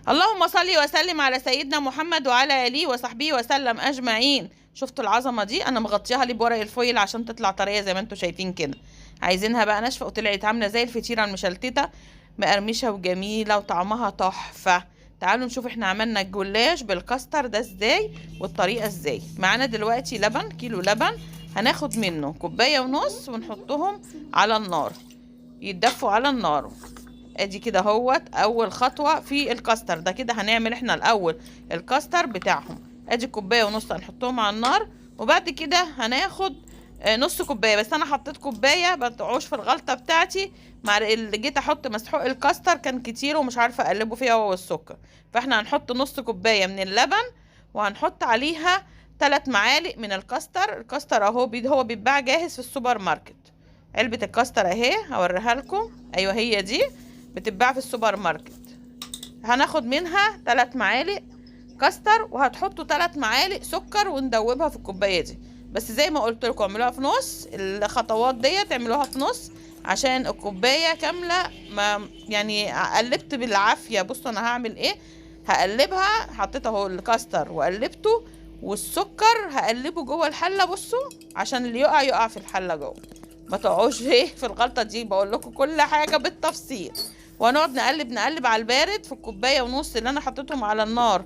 اللهم صل وسلم على سيدنا محمد وعلى آله وصحبه وسلم أجمعين. شفتوا العظمة دي؟ أنا مغطياها لي بورق الفويل عشان تطلع طرية زي ما انتوا شايفين كده. عايزينها بقى ناشفة، وطلعت عاملة زي الفطيرة المشلتتة، مقرمشة وجميلة وطعمها تحفة. تعالوا نشوف احنا عملنا الجلاش بالكاستر ده ازاي والطريقة ازاي. معانا دلوقتي لبن، كيلو لبن، هناخد منه كوباية ونص ونحطهم على النار يتدفوا على النار. ادي كده اهوت اول خطوه في الكاستر ده. كده هنعمل احنا الاول الكاستر بتاعهم. ادي كوبايه ونص هنحطهم على النار، وبعد كده هناخد نص كوبايه بس. انا حطيت كوبايه ما تقعوش في الغلطه بتاعتي. مع اللي جيت احط مسحوق الكاستر كان كتير ومش عارفه اقلبه فيها هو والسكر، فاحنا هنحط نص كوبايه من اللبن وهنحط عليها 3 معالق من الكاستر. الكاستر اهو هو بيتباع جاهز في السوبر ماركت. علبه الكاستر اهي هوريها لكم. ايوه هي دي بتتباع في السوبر ماركت. هناخد منها 3 معالق كاستر، وهتحطوا 3 معالق سكر وندوبها في الكوبايه دي. بس زي ما قلت لكم اعملوها في نص. الخطوات دي تعملوها في نص عشان الكوبايه كامله. ما يعني قلبت بالعافيه. بصوا انا هعمل ايه. هقلبها، حطيت اهو الكاستر وقلبته، والسكر هقلبه جوه الحله. بصوا عشان اللي يقع في الحله جوه، ما تقعوش في الغلطه دي. بقول لكم كل حاجه بالتفصيل. وهنقعد نقلب على البارد في الكوبايه ونص اللي انا حطيتهم على النار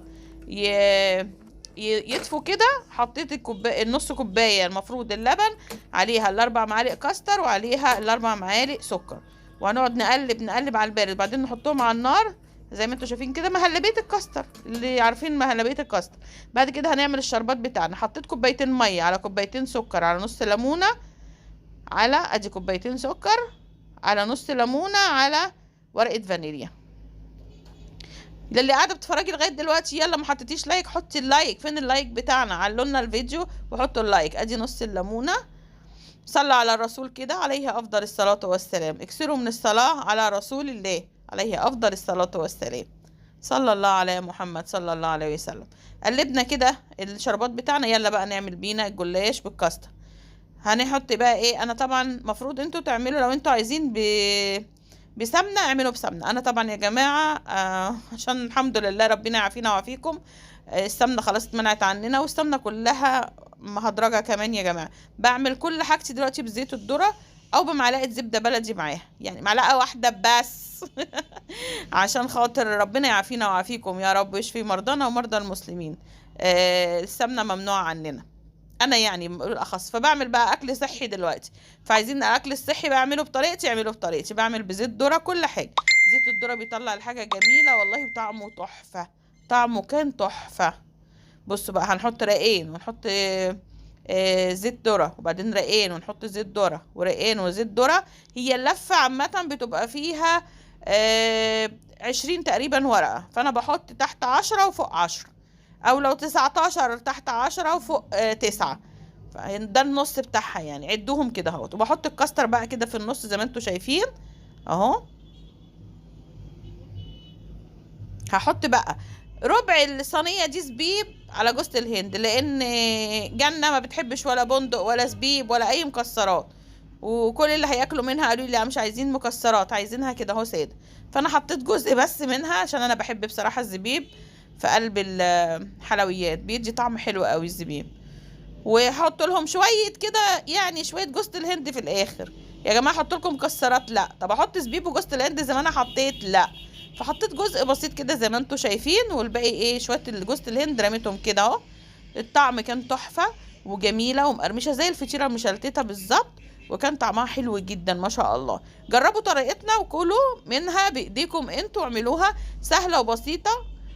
يدفوا كده. حطيت النص كوبايه المفروض اللبن، عليها ال4 معالق كاستر وعليها ال4 معالق سكر، وهنقعد نقلب على البارد. بعدين نحطهم على النار زي ما انتوا شايفين كده، مهلبيه الكاستر اللي عارفين مهلبيه الكاستر. بعد كده هنعمل الشربات بتاعنا. حطيت كوبايتين ميه على كوبايتين سكر على نص ليمونه، على ادي كوبايتين سكر على نص ليمونه على ورقه فانيليا. للي قاعده بتتفرجي لغايه دلوقتي يلا ما حطيتيش لايك، حطي اللايك. فين اللايك بتاعنا؟ علولنا الفيديو وحطوا اللايك. ادي نص الليمونه. صلى على الرسول كده عليه افضل الصلاه والسلام. اكثروا من الصلاه على رسول الله عليه افضل الصلاه والسلام. صلى الله على محمد صلى الله عليه وسلم. قلبنا كده الشربات بتاعنا. يلا بقى نعمل بينا الجلاش بالكاستر. هنحط بقى ايه. انا طبعا مفروض انتوا تعملوا لو انتوا عايزين بسمنه اعملوا بسمنه. انا طبعا يا جماعه عشان الحمد لله ربنا يعافينا ويعافيكم، السمنه خلاص اتمنعت عننا، والسمنه كلها مهدرجه كمان يا جماعه. بعمل كل حاجتي دلوقتي بزيت الذره او بمعلقه زبده بلدي معاها، يعني معلقه واحده بس عشان خاطر ربنا يعافينا ويعافيكم يا رب ويشفي مرضانا ومرضى المسلمين. السمنه ممنوعه عننا انا يعني بالاخص. فبعمل بقى اكل صحي دلوقتي، فعايزين الاكل الصحي بعمله بطريقتي. اعمله بطريقتي. بعمل بزيت ذره كل حاجه. زيت الذره بيطلع الحاجه جميله والله، وطعمه تحفه. طعمه كان تحفه. بصوا بقى هنحط رقين ونحط زيت ذره، وبعدين رقين ونحط زيت ذره، ورقين وزيت ذره. هي اللفه عامه بتبقى فيها 20 تقريبا ورقه، فانا بحط تحت 10 وفوق 10، او لو 19 تحت 10 وفوق 9. ده النص بتاعها يعني. عدوهم كده اهوت. وبحط الكاستر بقى كده في النص زي ما انتوا شايفين اهو. هحط بقى ربع الصينيه دي زبيب على جوز الهند، لان جنة ما بتحبش ولا بندق ولا زبيب ولا اي مكسرات، وكل اللي هياكلوا منها قالوا لي لا مش عايزين مكسرات، عايزينها كده اهو ساده. فانا حطيت جزء بس منها عشان انا بحب بصراحه الزبيب في قلب الحلويات، بيدي طعم حلو قوي الزبيب. وحط لهم شويه كده يعني شويه جوز الهند في الاخر. يا جماعه احط لكم مكسرات؟ لا. طب احط زبيب وجوز الهند زي ما انا حطيت؟ لا. فحطيت جزء بسيط كده زي ما انتوا شايفين، والباقي ايه شويه الجوز الهند رميتهم كده اهو. الطعم كان تحفه وجميله ومقرمشه زي الفطيره المشلتته بالظبط، وكان طعمها حلو جدا ما شاء الله. جربوا طريقتنا وكلوا منها بايديكم انتوا. اعملوها سهله وبسيطه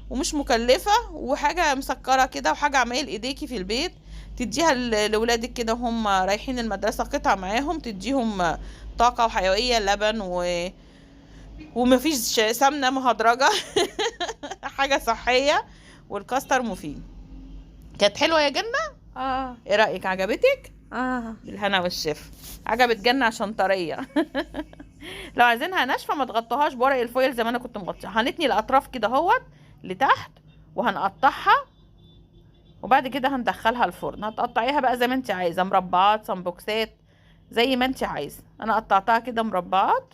ومش مكلفه، وحاجه مسكره كده، وحاجه عمايل ايديكي في البيت تديها لاولادك كده وهم رايحين المدرسه. قطعه معاهم تديهم طاقه وحيويه. لبن ومفيش سمنه مهدرجه حاجه صحيه، والكاستر مفيد. كانت حلوه يا جنه. ايه رايك؟ عجبتك؟ بالهنا والشفا. عجبت جنه عشان طريه لو عايزينها ناشفه ما تغطوهاش بورق الفويل زي ما انا كنت مغطيها. هنتني الاطراف كده اهوت لتحت وهنقطعها، وبعد كده هندخلها الفرن. هتقطعيها بقى زي ما انت عايزه، مربعات سمبوكسات زي ما انت عايزه. انا قطعتها كده مربعات،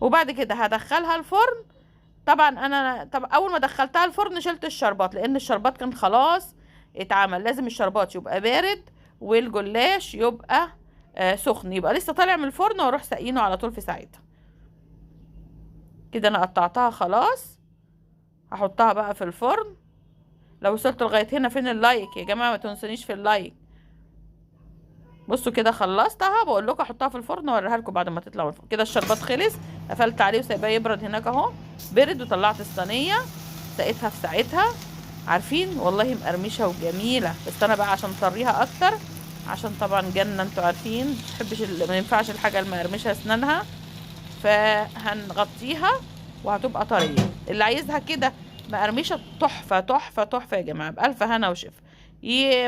وبعد كده هدخلها الفرن طبعا طب اول ما دخلتها الفرن شلت الشربات، لان الشربات كان خلاص اتعمل. لازم الشربات يبقى بارد والجلاش يبقى سخن، يبقى لسه طالع من الفرن، واروح ساقينه على طول في ساعتها. كده انا قطعتها خلاص، هحطها بقى في الفرن. لو وصلت لغايه هنا فين اللايك يا جماعه؟ ما تنسونيش في اللايك. بصوا كده خلصتها، بقول لكم احطها في الفرن واوريها لكم بعد ما تطلع من الفرن. كده الشربات خلص، قفلت عليه وسايباه يبرد هناك اهو. برد وطلعت الصينيه سقيتها في ساعتها. عارفين والله مقرمشه وجميله، بس انا بقى عشان اطريها اكتر، عشان طبعا جنه انتوا عارفين مبحبش ما ينفعش الحاجه المقرمشه اسنانها، فهنغطيها وهتبقى طريه. اللي عايزها كده مقرمشه تحفه تحفه تحفه يا جماعه، بالف هنا وشفا.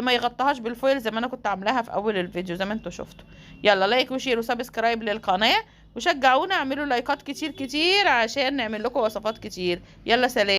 ما يغطيهاش بالفويل زي ما انا كنت عاملاها في اول الفيديو زي ما انتوا شفتوا. يلا لايك وشير وسبسكرايب للقناه، وشجعونا اعملوا لايكات كتير كتير عشان نعمل لكم وصفات كتير. يلا سلام.